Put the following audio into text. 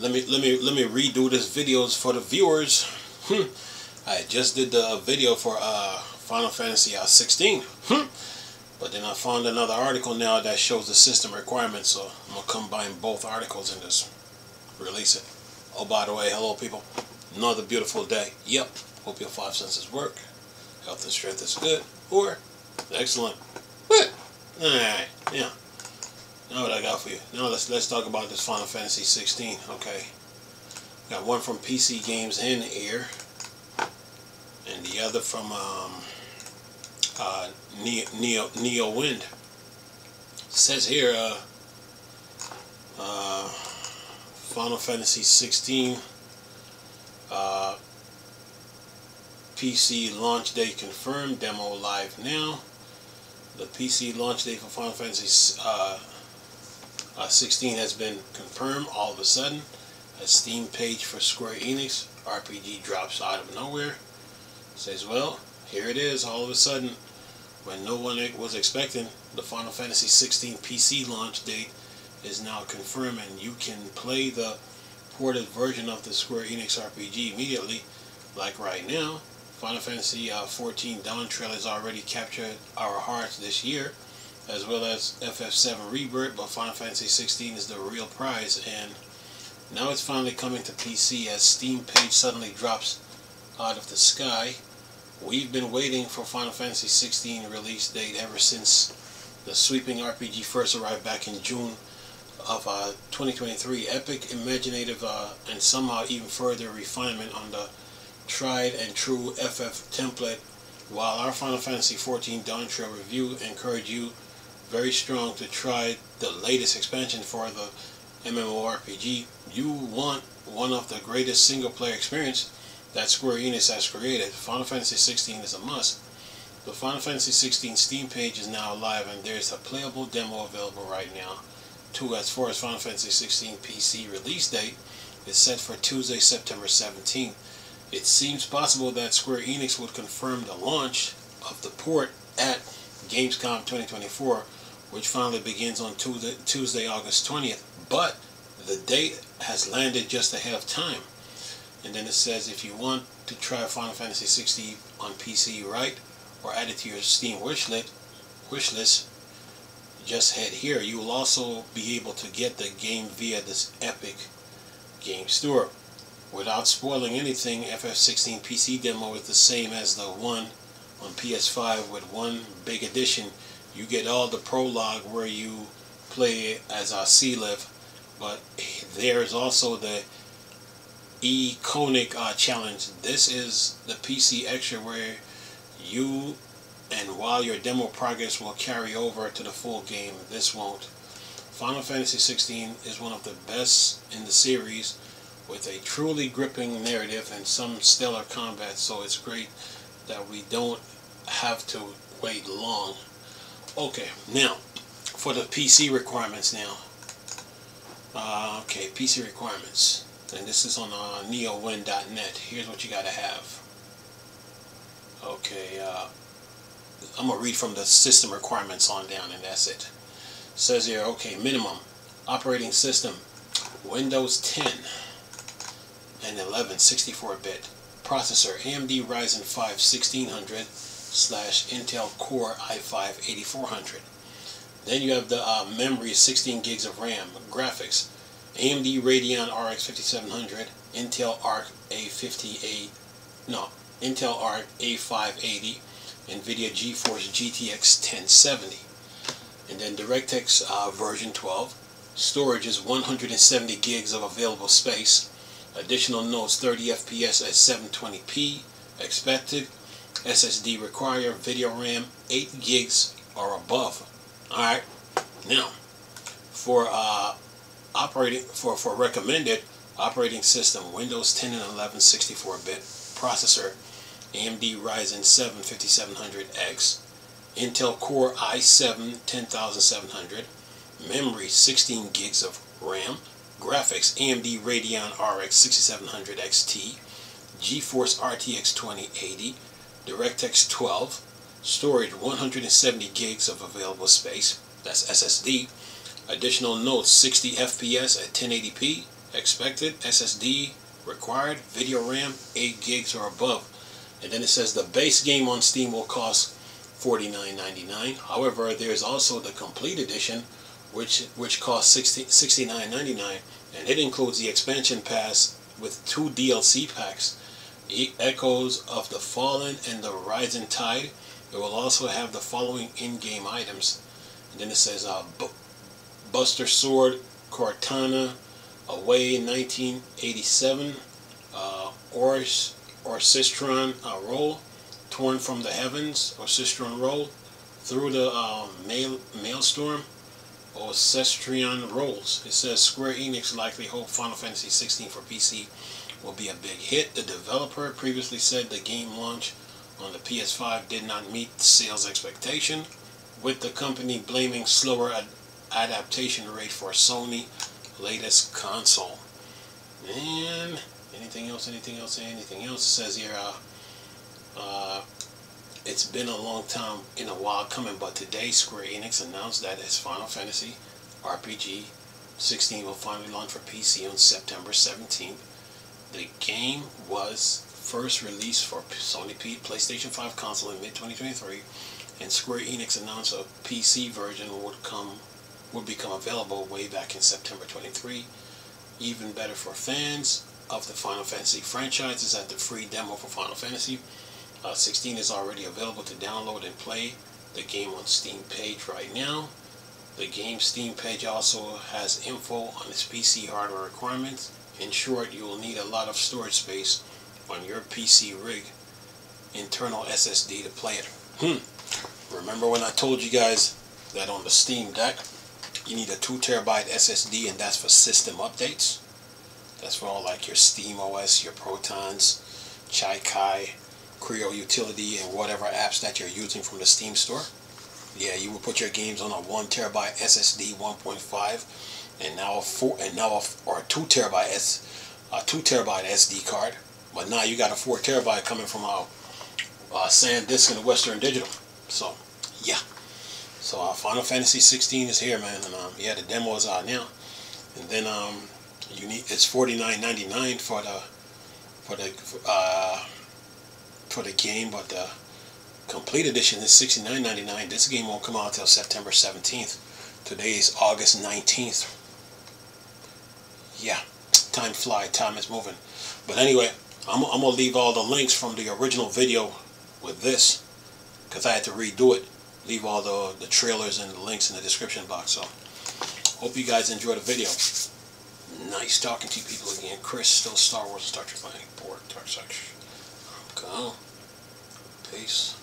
let me redo this videos for the viewers. I just did the video for Final Fantasy 16. But then I found another article now that shows the system requirements, so I'm gonna combine both articles and just release it. Oh, by the way, hello people. Another beautiful day. Yep. Hope your five senses work. Health and strength is good. Or excellent. Alright, yeah. Now what I got for you. Now let's talk about this Final Fantasy 16. Okay. Got one from PC Games in here. And the other from Neo Wind. It says here Final Fantasy 16 PC launch date confirmed, demo live now. The PC launch date for Final Fantasy 16 has been confirmed all of a sudden. A Steam page for Square Enix RPG drops out of nowhere. Says, well, here it is all of a sudden. When no one was expecting, the Final Fantasy 16 PC launch date is now confirmed, and you can play the ported version of the Square Enix RPG immediately. Like right now, Final Fantasy 14 Dawn Trail has already captured our hearts this year, as well as FF7 Rebirth, but Final Fantasy 16 is the real prize, and now it's finally coming to PC as Steam page suddenly drops out of the sky. We've been waiting for Final Fantasy 16 release date ever since the sweeping RPG first arrived back in June of 2023. Epic, imaginative, and somehow even further refinement on the tried and true FF template. While our Final Fantasy 14 Dawn Trail review encouraged you very strong to try the latest expansion for the MMORPG, you want one of the greatest single-player experience that Square Enix has created. Final Fantasy 16 is a must. The Final Fantasy 16 Steam page is now live, and there's a playable demo available right now. Too, as far as Final Fantasy 16 PC release date is set for Tuesday, September 17th. It seems possible that Square Enix would confirm the launch of the port at Gamescom 2024, which finally begins on Tuesday, August 20th. But the date has landed just ahead of time. And then it says, if you want to try Final Fantasy 16 on PC right, or add it to your Steam wishlist, just head here. You will also be able to get the game via this Epic Game Store. Without spoiling anything, FF16 PC demo is the same as the one on PS5 with one big addition. You get all the prologue where you play as Sealiv, but there's also the Iconic challenge. This is the PC extra where you, and while your demo progress will carry over to the full game, this won't. Final Fantasy 16 is one of the best in the series, with a truly gripping narrative and some stellar combat, so it's great that we don't have to wait long. Okay, now for the PC requirements now. Okay, PC requirements. And this is on neowin.net. Here's what you gotta have. Okay, I'm gonna read from the system requirements on down, and that's it. Says here, okay, minimum operating system, Windows 10 and 11 64-bit. Processor, AMD Ryzen 5 1600 / Intel Core i5 8400. Then you have the memory, 16 gigs of RAM. Graphics, AMD Radeon RX 5700, Intel Arc A580, NVIDIA GeForce GTX 1070. And then DirectX version 12. Storage is 170 gigs of available space. Additional nodes, 30 FPS at 720p expected. SSD required. Video RAM 8 gigs or above. Alright, now for recommended operating system, Windows 10 and 11 64-bit. Processor, AMD Ryzen 7 5700X, Intel Core i7 10700, memory 16 gigs of RAM. Graphics, AMD Radeon RX 6700 XT, GeForce RTX 2080, DirectX 12. Storage, 170 gigs of available space, that's SSD. Additional nodes, 60 FPS at 1080p expected. SSD required. Video RAM 8 gigs or above. And then it says the base game on Steam will cost $49.99. However, there's also the complete edition, which costs $69.99, and it includes the expansion pass with 2 DLC packs, Echoes of the Fallen and the Rising Tide. It will also have the following in-game items. And then it says Buster Sword, Cortana, Away 1987, Orchestron Roll, Torn from the Heavens, Orchestron Roll, Through the Maelstrom, Orchestron Rolls. It says Square Enix likely hope Final Fantasy 16 for PC will be a big hit. The developer previously said the game launch on the PS5 did not meet sales expectation, with the company blaming slower adaptation rate for Sony latest console. And anything else? It says here, it's been a long time in a while coming, but today Square Enix announced that its Final Fantasy RPG 16 will finally launch for PC on September 17th. The game was first released for Sony PlayStation 5 console in mid-2023, and Square Enix announced a PC version would become available way back in September 23. Even better for fans of the Final Fantasy franchise is that the free demo for Final Fantasy 16 is already available to download and play the game on Steam page right now. The game's Steam page also has info on its PC hardware requirements. In short, you will need a lot of storage space on your PC rig, internal SSD to play it. Remember when I told you guys that on the Steam Deck you need a 2 terabyte SSD, and that's for system updates? That's for all like your Steam OS, your Protons, Chai-Kai, Creo Utility, and whatever apps that you're using from the Steam store. Yeah, you will put your games on a 1 terabyte SSD 1.5, and now a 2 terabyte SD card. But now you got a 4 terabyte coming from SanDisk and Western Digital. So yeah, so Final Fantasy 16 is here, man, and yeah, the demo is out now. And then it's $49.99 for the game, but the complete edition is $69.99. This game won't come out until September 17th. Today is August 19th. Yeah, time flies, time is moving. But anyway, I'm gonna leave all the links from the original video with this, because I had to redo it. Leave all the trailers and the links in the description box. So hope you guys enjoyed the video. Nice talking to you people again. Chris, still Star Wars and Star Trek board, Dark Section. Go. Peace.